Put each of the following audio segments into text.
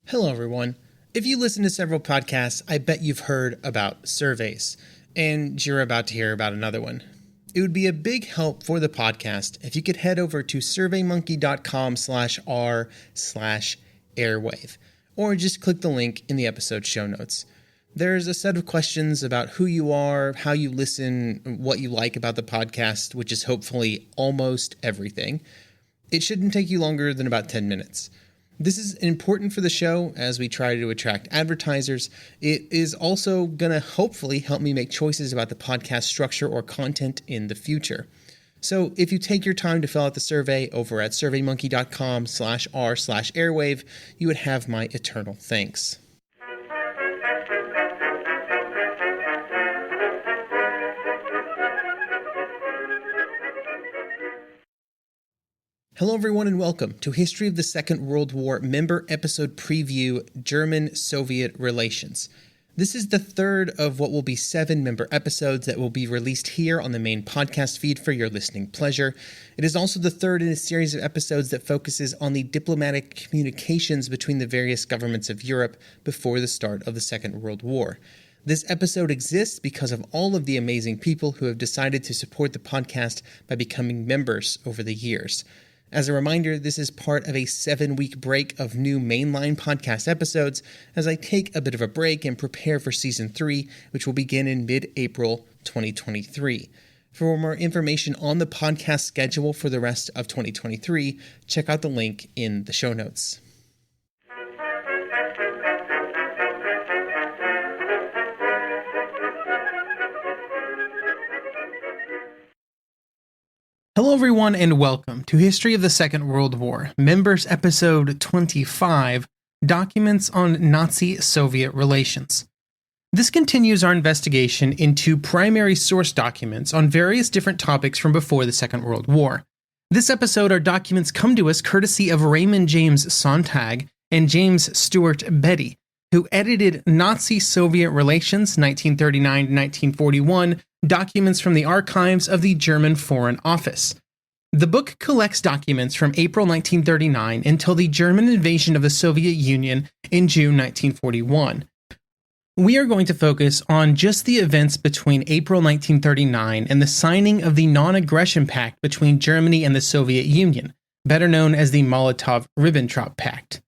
Hello, everyone. If you listen to several podcasts, I bet you've heard about surveys, and you're about to hear about another one. It would be a big help for the podcast if you could head over to surveymonkey.com/r/airwave, or just click the link in the episode show notes. There's a set of questions about who you are, how you listen, what you like about the podcast, which is hopefully almost everything. It shouldn't take you longer than about 10 minutes. This is important for the show as we try to attract advertisers. It is also going to hopefully help me make choices about the podcast structure or content in the future. So if you take your time to fill out the survey over at surveymonkey.com/r/airwave, you would have my eternal thanks. Hello, everyone, and welcome to History of the Second World War Member Episode Preview, German-Soviet Relations. This is the third of what will be 7 member episodes that will be released here on the main podcast feed for your listening pleasure. It is also the third in a series of episodes that focuses on the diplomatic communications between the various governments of Europe before the start of the Second World War. This episode exists because of all of the amazing people who have decided to support the podcast by becoming members over the years. As a reminder, this is part of a 7-week break of new mainline podcast episodes as I take a bit of a break and prepare for Season 3, which will begin in mid-April 2023. For more information on the podcast schedule for the rest of 2023, check out the link in the show notes. Hello, everyone, and welcome to History of the Second World War, Members Episode 25, Documents on Nazi-Soviet Relations. This continues our investigation into primary source documents on various different topics from before the Second World War. This episode, our documents come to us courtesy of Raymond James Sontag and James Stuart Beatty, who edited Nazi-Soviet Relations 1939-1941, documents from the archives of the German Foreign Office. The book collects documents from April 1939 until the German invasion of the Soviet Union in June 1941. We are going to focus on just the events between April 1939 and the signing of the Non-Aggression Pact between Germany and the Soviet Union, better known as the Molotov-Ribbentrop Pact.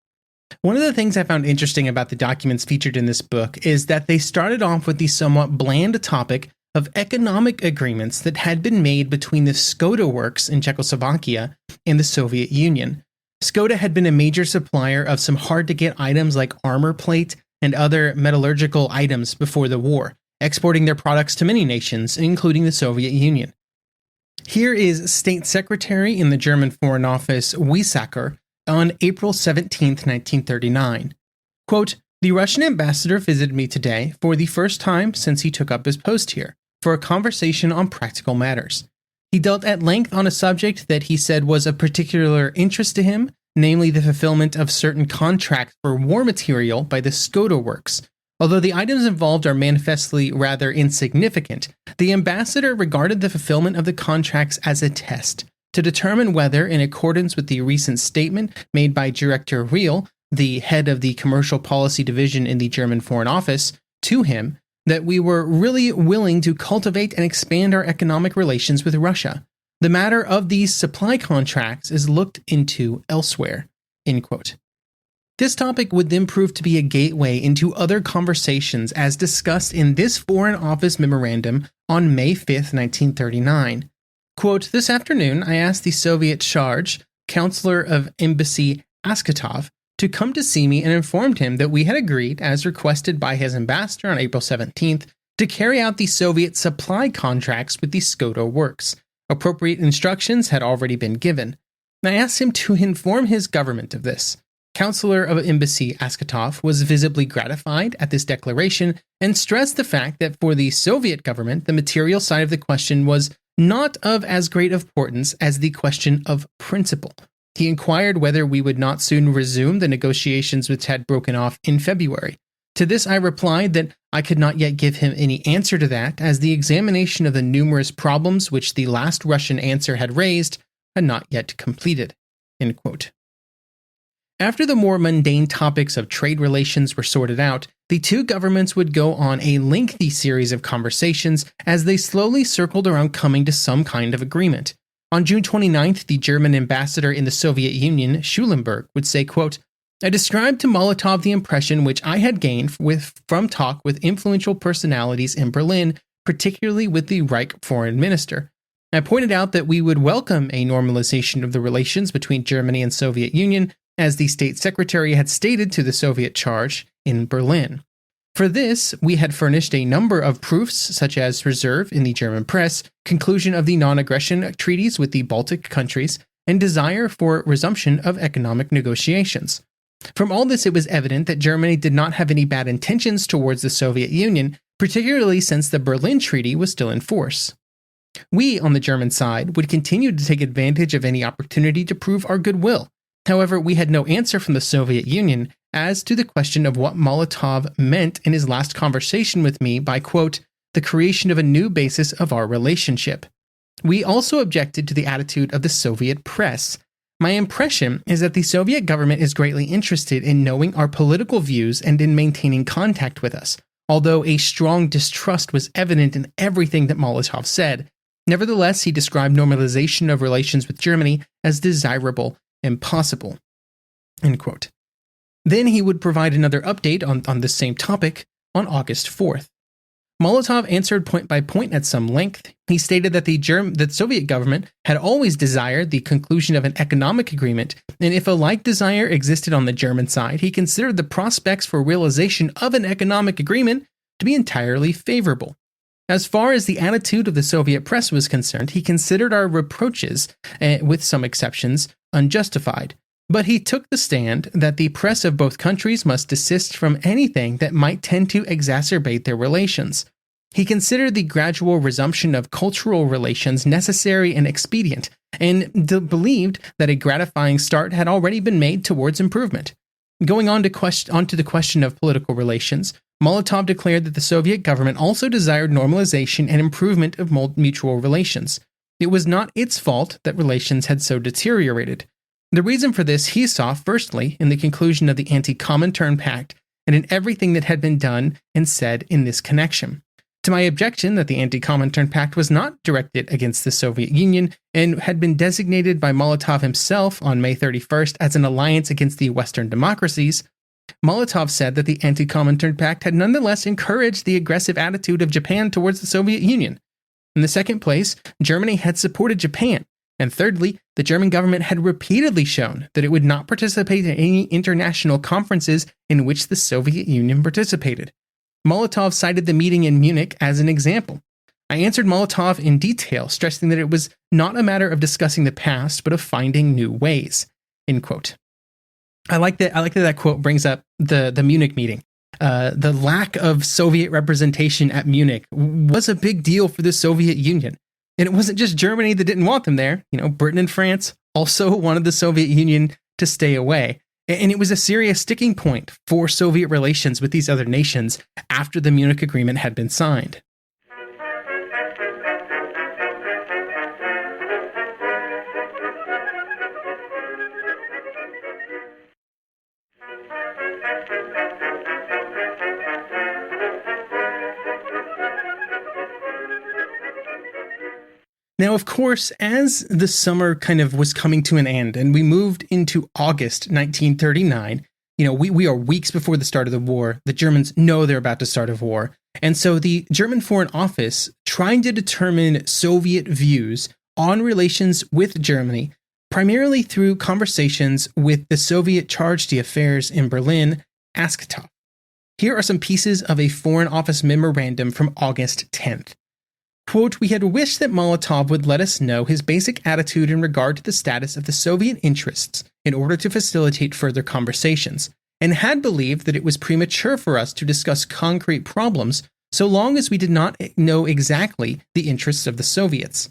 One of the things I found interesting about the documents featured in this book is that they started off with the somewhat bland topic of economic agreements that had been made between the Škoda Works in Czechoslovakia and the Soviet Union. Škoda had been a major supplier of some hard-to-get items like armor plate and other metallurgical items before the war, exporting their products to many nations, including the Soviet Union. Here is State Secretary in the German Foreign Office, Wiesacker, on April 17, 1939. Quote, "The Russian ambassador visited me today for the first time since he took up his post here, for a conversation on practical matters. He dealt at length on a subject that he said was of particular interest to him, namely the fulfillment of certain contracts for war material by the Škoda Works. Although the items involved are manifestly rather insignificant, the ambassador regarded the fulfillment of the contracts as a test to determine whether, in accordance with the recent statement made by Director Riehl, the head of the Commercial Policy Division in the German Foreign Office, to him, that we were really willing to cultivate and expand our economic relations with Russia. The matter of these supply contracts is looked into elsewhere." End quote. This topic would then prove to be a gateway into other conversations as discussed in this Foreign Office memorandum on May 5, 1939. Quote, "This afternoon, I asked the Soviet Charge, Counselor of Embassy Askatov, to come to see me and informed him that we had agreed, as requested by his ambassador on April 17th, to carry out the Soviet supply contracts with the Škoda Works. Appropriate instructions had already been given. I asked him to inform his government of this. Counselor of Embassy Askatov was visibly gratified at this declaration and stressed the fact that for the Soviet government, the material side of the question was not of as great importance as the question of principle. He inquired whether we would not soon resume the negotiations which had broken off in February. To this I replied that I could not yet give him any answer to that, as the examination of the numerous problems which the last Russian answer had raised had not yet completed." End quote. After the more mundane topics of trade relations were sorted out, the two governments would go on a lengthy series of conversations as they slowly circled around coming to some kind of agreement. On June 29th, the German ambassador in the Soviet Union, Schulenburg, would say, quote, "I described to Molotov the impression which I had gained from talk with influential personalities in Berlin, particularly with the Reich foreign minister. I pointed out that we would welcome a normalization of the relations between Germany and Soviet Union, as the state secretary had stated to the Soviet charge in Berlin. For this, we had furnished a number of proofs, such as reserve in the German press, conclusion of the non-aggression treaties with the Baltic countries, and desire for resumption of economic negotiations. From all this, it was evident that Germany did not have any bad intentions towards the Soviet Union, particularly since the Berlin Treaty was still in force. We, on the German side, would continue to take advantage of any opportunity to prove our goodwill. However, we had no answer from the Soviet Union as to the question of what Molotov meant in his last conversation with me by, quote, the creation of a new basis of our relationship. We also objected to the attitude of the Soviet press. My impression is that the Soviet government is greatly interested in knowing our political views and in maintaining contact with us, although a strong distrust was evident in everything that Molotov said. Nevertheless, he described normalization of relations with Germany as desirable and possible." End quote. Then he would provide another update on this same topic on August 4th. Molotov answered point by point at some length. He stated that the Soviet government had always desired the conclusion of an economic agreement, and if a like desire existed on the German side, he considered the prospects for realization of an economic agreement to be entirely favorable. As far as the attitude of the Soviet press was concerned, he considered our reproaches, with some exceptions, unjustified. But he took the stand that the press of both countries must desist from anything that might tend to exacerbate their relations. He considered the gradual resumption of cultural relations necessary and expedient, and believed that a gratifying start had already been made towards improvement. Going on to the question of political relations, Molotov declared that the Soviet government also desired normalization and improvement of mutual relations. It was not its fault that relations had so deteriorated. The reason for this he saw, firstly, in the conclusion of the Anti-Comintern Pact and in everything that had been done and said in this connection. To my objection that the Anti-Comintern Pact was not directed against the Soviet Union and had been designated by Molotov himself on May 31st as an alliance against the Western democracies, Molotov said that the Anti-Comintern Pact had nonetheless encouraged the aggressive attitude of Japan towards the Soviet Union. In the second place, Germany had supported Japan. And thirdly, the German government had repeatedly shown that it would not participate in any international conferences in which the Soviet Union participated. Molotov cited the meeting in Munich as an example. I answered Molotov in detail, stressing that it was not a matter of discussing the past, but of finding new ways. End quote. I like that quote brings up the Munich meeting. The lack of Soviet representation at Munich was a big deal for the Soviet Union. And it wasn't just Germany that didn't want them there. Britain and France also wanted the Soviet Union to stay away. And it was a serious sticking point for Soviet relations with these other nations after the Munich Agreement had been signed. Now, of course, as the summer kind of was coming to an end and we moved into August 1939, we are weeks before the start of the war. The Germans know they're about to start a war. And so the German Foreign Office, trying to determine Soviet views on relations with Germany, primarily through conversations with the Soviet charge d'affaires in Berlin, Askatov. Here are some pieces of a Foreign Office memorandum from August 10th. Quote, "We had wished that Molotov would let us know his basic attitude in regard to the status of the Soviet interests in order to facilitate further conversations, and had believed that it was premature for us to discuss concrete problems so long as we did not know exactly the interests of the Soviets.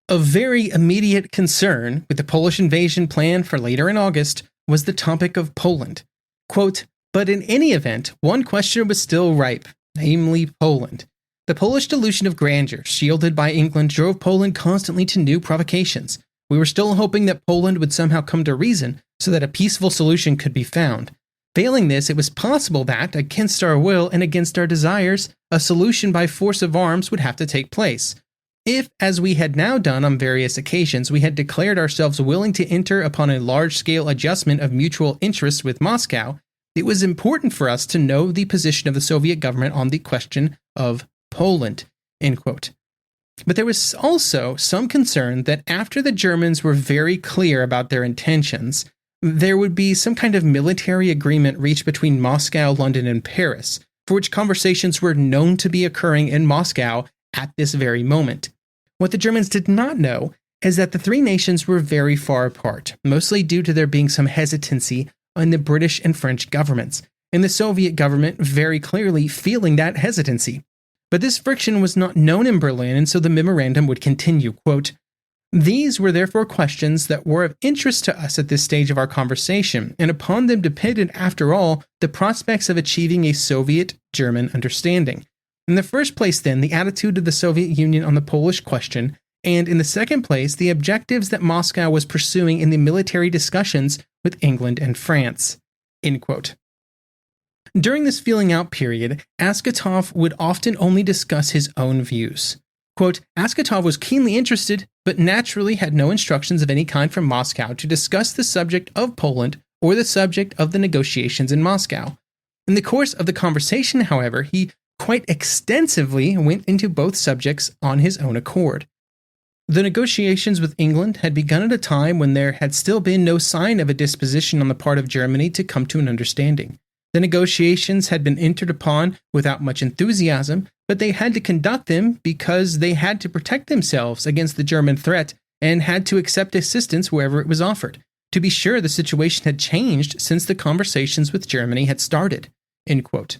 Of very immediate concern with the Polish invasion plan for later in August was the topic of Poland. Quote, but in any event, one question was still ripe, namely Poland. The Polish delusion of grandeur, shielded by England, drove Poland constantly to new provocations. We were still hoping that Poland would somehow come to reason, so that a peaceful solution could be found. Failing this, it was possible that, against our will and against our desires, a solution by force of arms would have to take place. If, as we had now done on various occasions, we had declared ourselves willing to enter upon a large-scale adjustment of mutual interests with Moscow, it was important for us to know the position of the Soviet government on the question of Poland." End quote. But there was also some concern that after the Germans were very clear about their intentions, there would be some kind of military agreement reached between Moscow, London, and Paris, for which conversations were known to be occurring in Moscow at this very moment. What the Germans did not know is that the three nations were very far apart, mostly due to there being some hesitancy in the British and French governments, and the Soviet government very clearly feeling that hesitancy. But this friction was not known in Berlin, and so the memorandum would continue, quote, "These were therefore questions that were of interest to us at this stage of our conversation, and upon them depended, after all, the prospects of achieving a Soviet-German understanding. In the first place, then, the attitude of the Soviet Union on the Polish question, and in the second place, the objectives that Moscow was pursuing in the military discussions with England and France." End quote. During this feeling out period, Askatov would often only discuss his own views. Quote, "Askatov was keenly interested, but naturally had no instructions of any kind from Moscow to discuss the subject of Poland or the subject of the negotiations in Moscow. In the course of the conversation, however, he quite extensively went into both subjects on his own accord. The negotiations with England had begun at a time when there had still been no sign of a disposition on the part of Germany to come to an understanding. The negotiations had been entered upon without much enthusiasm, but they had to conduct them because they had to protect themselves against the German threat and had to accept assistance wherever it was offered. To be sure, the situation had changed since the conversations with Germany had started." End quote.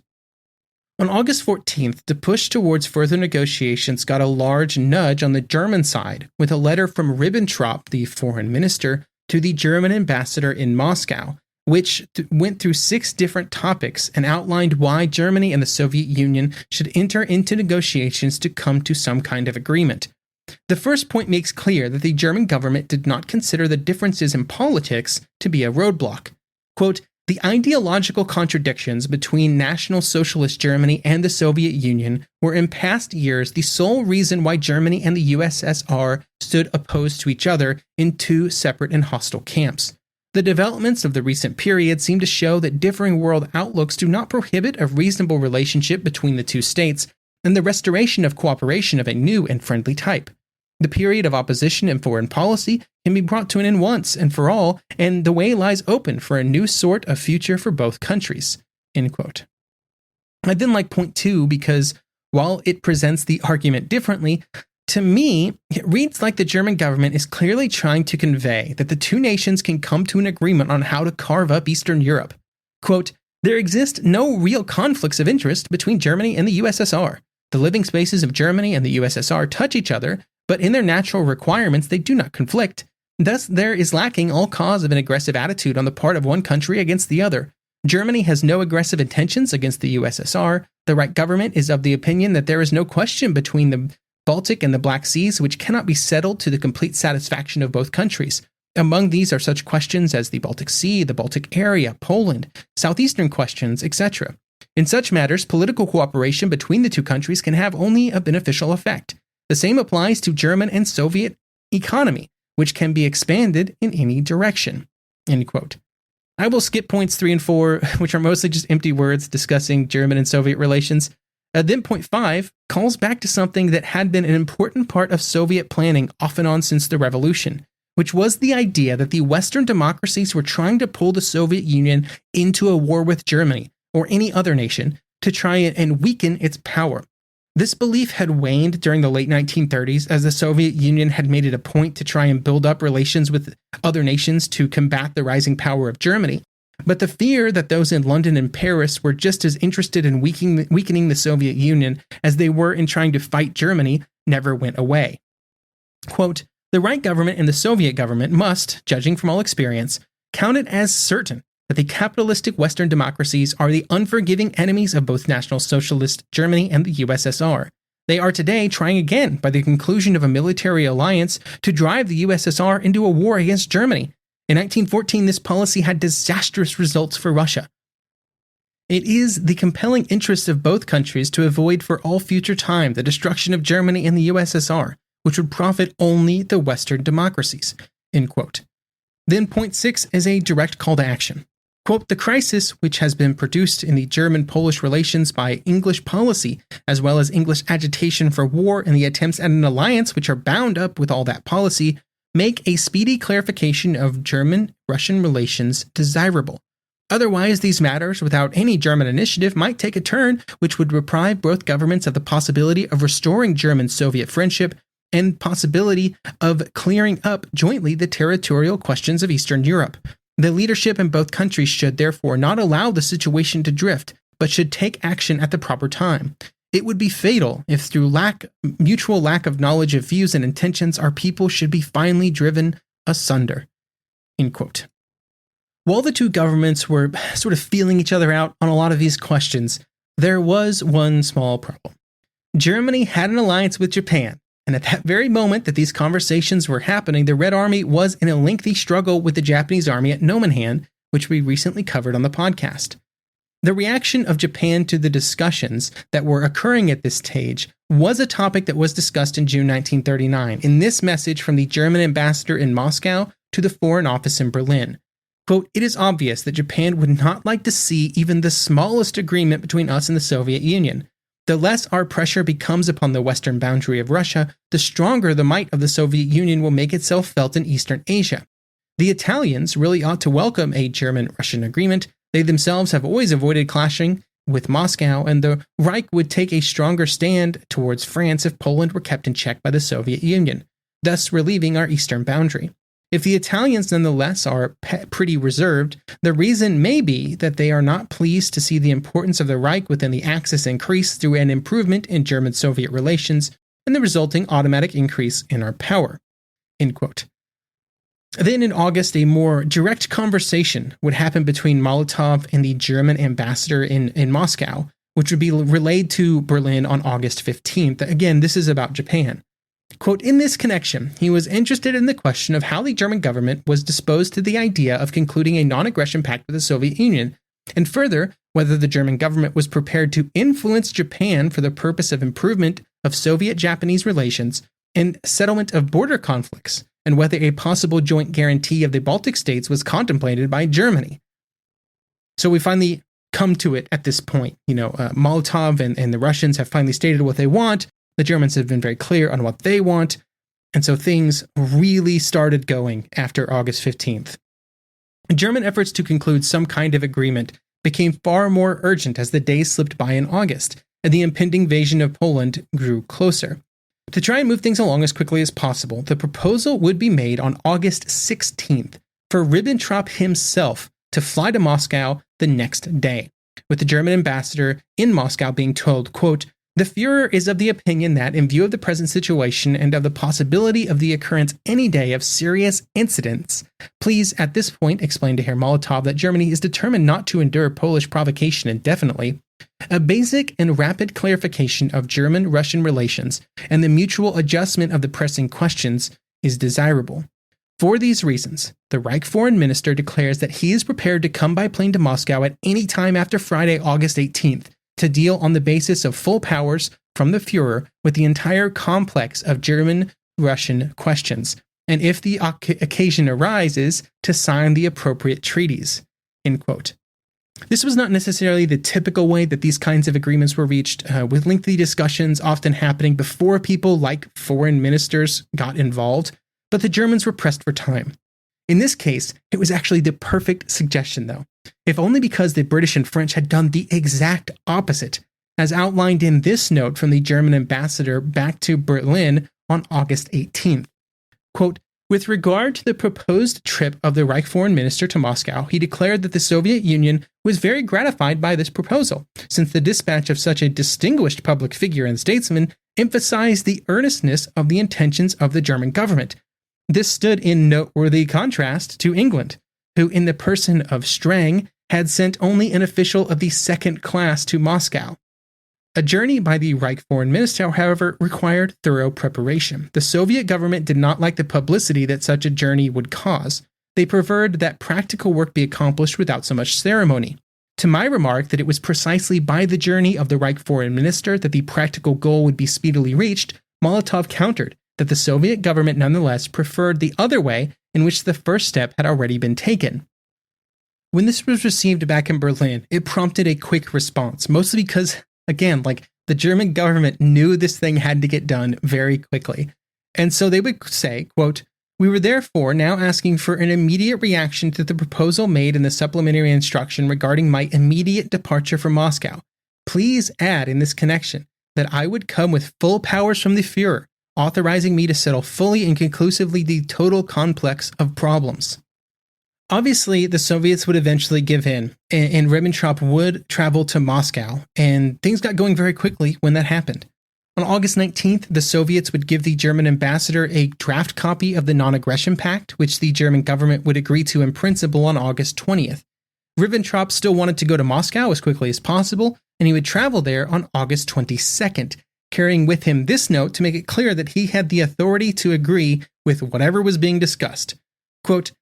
On August 14th, the push towards further negotiations got a large nudge on the German side with a letter from Ribbentrop, the foreign minister, to the German ambassador in Moscow, which went through 6 different topics and outlined why Germany and the Soviet Union should enter into negotiations to come to some kind of agreement. The first point makes clear that the German government did not consider the differences in politics to be a roadblock. Quote, "The ideological contradictions between National Socialist Germany and the Soviet Union were in past years the sole reason why Germany and the USSR stood opposed to each other in 2 separate and hostile camps. The developments of the recent period seem to show that differing world outlooks do not prohibit a reasonable relationship between the two states and the restoration of cooperation of a new and friendly type. The period of opposition in foreign policy can be brought to an end once and for all, and the way lies open for a new sort of future for both countries." End quote. I then like point 2 because while it presents the argument differently, to me, it reads like the German government is clearly trying to convey that the two nations can come to an agreement on how to carve up Eastern Europe. Quote, "There exist no real conflicts of interest between Germany and the USSR. The living spaces of Germany and the USSR touch each other, but in their natural requirements they do not conflict. Thus, there is lacking all cause of an aggressive attitude on the part of one country against the other. Germany has no aggressive intentions against the USSR. The right government is of the opinion that there is no question between the Baltic and the Black Seas which cannot be settled to the complete satisfaction of both countries. Among these are such questions as the Baltic Sea, the Baltic area, Poland, southeastern questions, etc. In such matters, political cooperation between the two countries can have only a beneficial effect. The same applies to German and Soviet economy, which can be expanded in any direction." End quote. I will skip points 3 and 4, which are mostly just empty words discussing German and Soviet relations. Then point 5 calls back to something that had been an important part of Soviet planning off and on since the revolution, which was the idea that the Western democracies were trying to pull the Soviet Union into a war with Germany or any other nation to try and weaken its power. This belief had waned during the late 1930s as the Soviet Union had made it a point to try and build up relations with other nations to combat the rising power of Germany. But the fear that those in London and Paris were just as interested in weakening the Soviet Union as they were in trying to fight Germany never went away. Quote, "The right government and the Soviet government must, judging from all experience, count it as certain that the capitalistic Western democracies are the unforgiving enemies of both National Socialist Germany and the USSR. They are today trying again, by the conclusion of a military alliance, to drive the USSR into a war against Germany. In 1914, this policy had disastrous results for Russia. It is the compelling interest of both countries to avoid for all future time the destruction of Germany and the USSR, which would profit only the Western democracies." End quote. Then point 6 is a direct call to action. Quote, "The crisis, which has been produced in the German-Polish relations by English policy, as well as English agitation for war and the attempts at an alliance which are bound up with all that policy, make a speedy clarification of German-Russian relations desirable. Otherwise, these matters, without any German initiative, might take a turn which would deprive both governments of the possibility of restoring German-Soviet friendship and possibility of clearing up jointly the territorial questions of Eastern Europe. The leadership in both countries should therefore not allow the situation to drift, but should take action at the proper time. It would be fatal if through mutual lack of knowledge of views and intentions our people should be finally driven asunder." End quote. While the two governments were sort of feeling each other out on a lot of these questions, there was one small problem. Germany had an alliance with Japan, and at that very moment that these conversations were happening, the Red Army was in a lengthy struggle with the Japanese army at Nomonhan, which we recently covered on the podcast. The reaction of Japan to the discussions that were occurring at this stage was a topic that was discussed in June 1939 in this message from the German ambassador in Moscow to the Foreign Office in Berlin. Quote, "It is obvious that Japan would not like to see even the smallest agreement between us and the Soviet Union. The less our pressure becomes upon the western boundary of Russia, the stronger the might of the Soviet Union will make itself felt in Eastern Asia. The Italians really ought to welcome a German-Russian agreement. They themselves have always avoided clashing with Moscow, and the Reich would take a stronger stand towards France if Poland were kept in check by the Soviet Union, thus relieving our eastern boundary. If the Italians nonetheless are pretty reserved, the reason may be that they are not pleased to see the importance of the Reich within the Axis increase through an improvement in German-Soviet relations and the resulting automatic increase in our power." End quote. Then in August, a more direct conversation would happen between Molotov and the German ambassador in Moscow, which would be relayed to Berlin on August 15th. Again, this is about Japan. Quote, "In this connection, he was interested in the question of how the German government was disposed to the idea of concluding a non-aggression pact with the Soviet Union, and further, whether the German government was prepared to influence Japan for the purpose of improvement of Soviet-Japanese relations and settlement of border conflicts, and whether a possible joint guarantee of the Baltic states was contemplated by Germany." So we finally come to it at this point. Molotov and the Russians have finally stated what they want. The Germans have been very clear on what they want, and so things really started going after August 15th. German efforts to conclude some kind of agreement became far more urgent as the days slipped by in August, and the impending invasion of Poland grew closer. To try and move things along as quickly as possible, the proposal would be made on August 16th for Ribbentrop himself to fly to Moscow the next day, with the German ambassador in Moscow being told, quote, "The Führer is of the opinion that, in view of the present situation and of the possibility of the occurrence any day of serious incidents, please at this point explain to Herr Molotov that Germany is determined not to endure Polish provocation indefinitely. A basic and rapid clarification of German-Russian relations and the mutual adjustment of the pressing questions is desirable. For these reasons, the Reich Foreign Minister declares that he is prepared to come by plane to Moscow at any time after Friday, August 18th, to deal on the basis of full powers from the Führer with the entire complex of German-Russian questions, and if the occasion arises, to sign the appropriate treaties." End quote. This was not necessarily the typical way that these kinds of agreements were reached, with lengthy discussions often happening before people like foreign ministers got involved, but the Germans were pressed for time. In this case, it was actually the perfect suggestion, though, if only because the British and French had done the exact opposite, as outlined in this note from the German ambassador back to Berlin on August 18th. Quote, "With regard to the proposed trip of the Reich Foreign Minister to Moscow, he declared that the Soviet Union was very gratified by this proposal, since the dispatch of such a distinguished public figure and statesman emphasized the earnestness of the intentions of the German government. This stood in noteworthy contrast to England, who, in the person of Strang, had sent only an official of the second class to Moscow. A journey by the Reich Foreign Minister, however, required thorough preparation. The Soviet government did not like the publicity that such a journey would cause. They preferred that practical work be accomplished without so much ceremony. To my remark that it was precisely by the journey of the Reich foreign minister that the practical goal would be speedily reached, Molotov countered that the Soviet government nonetheless preferred the other way, in which the first step had already been taken. When this was received back in Berlin, it prompted a quick response, mostly because, again, the German government knew this thing had to get done very quickly. And so they would say, quote, "We were therefore now asking for an immediate reaction to the proposal made in the supplementary instruction regarding my immediate departure from Moscow. Please add in this connection that I would come with full powers from the Führer, authorizing me to settle fully and conclusively the total complex of problems." Obviously, the Soviets would eventually give in, and Ribbentrop would travel to Moscow, and things got going very quickly when that happened. On August 19th, the Soviets would give the German ambassador a draft copy of the Non-Aggression Pact, which the German government would agree to in principle on August 20th. Ribbentrop still wanted to go to Moscow as quickly as possible, and he would travel there on August 22nd, carrying with him this note to make it clear that he had the authority to agree with whatever was being discussed. Quote,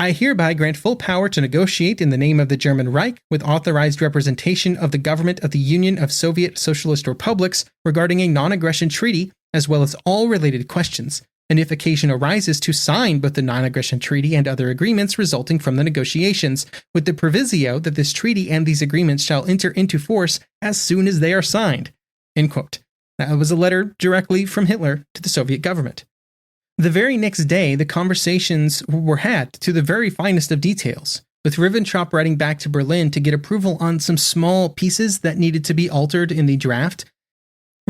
"I hereby grant full power to negotiate in the name of the German Reich with authorized representation of the government of the Union of Soviet Socialist Republics regarding a non-aggression treaty, as well as all related questions, and if occasion arises to sign both the non-aggression treaty and other agreements resulting from the negotiations, with the proviso that this treaty and these agreements shall enter into force as soon as they are signed." End quote. That was a letter directly from Hitler to the Soviet government. The very next day, the conversations were had to the very finest of details, with Ribbentrop writing back to Berlin to get approval on some small pieces that needed to be altered in the draft.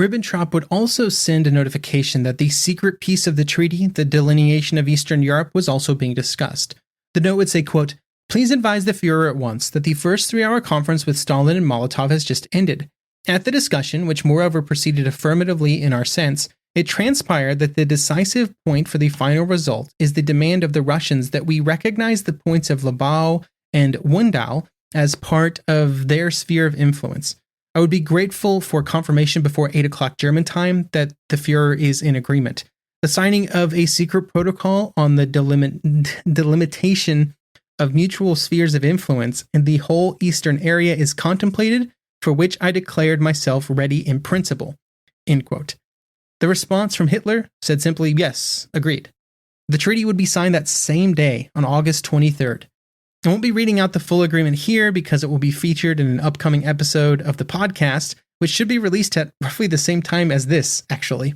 Ribbentrop would also send a notification that the secret piece of the treaty, the delineation of Eastern Europe, was also being discussed. The note would say, quote, "Please advise the Führer at once that the first 3-hour conference with Stalin and Molotov has just ended. At the discussion, which moreover proceeded affirmatively in our sense, it transpired that the decisive point for the final result is the demand of the Russians that we recognize the points of Lobau and Wundau as part of their sphere of influence. I would be grateful for confirmation before 8 o'clock German time that the Führer is in agreement. The signing of a secret protocol on the delimitation of mutual spheres of influence in the whole eastern area is contemplated, for which I declared myself ready in principle." End quote. The response from Hitler said simply, "Yes, agreed." The treaty would be signed that same day on August 23rd. I won't be reading out the full agreement here because it will be featured in an upcoming episode of the podcast, which should be released at roughly the same time as this, actually.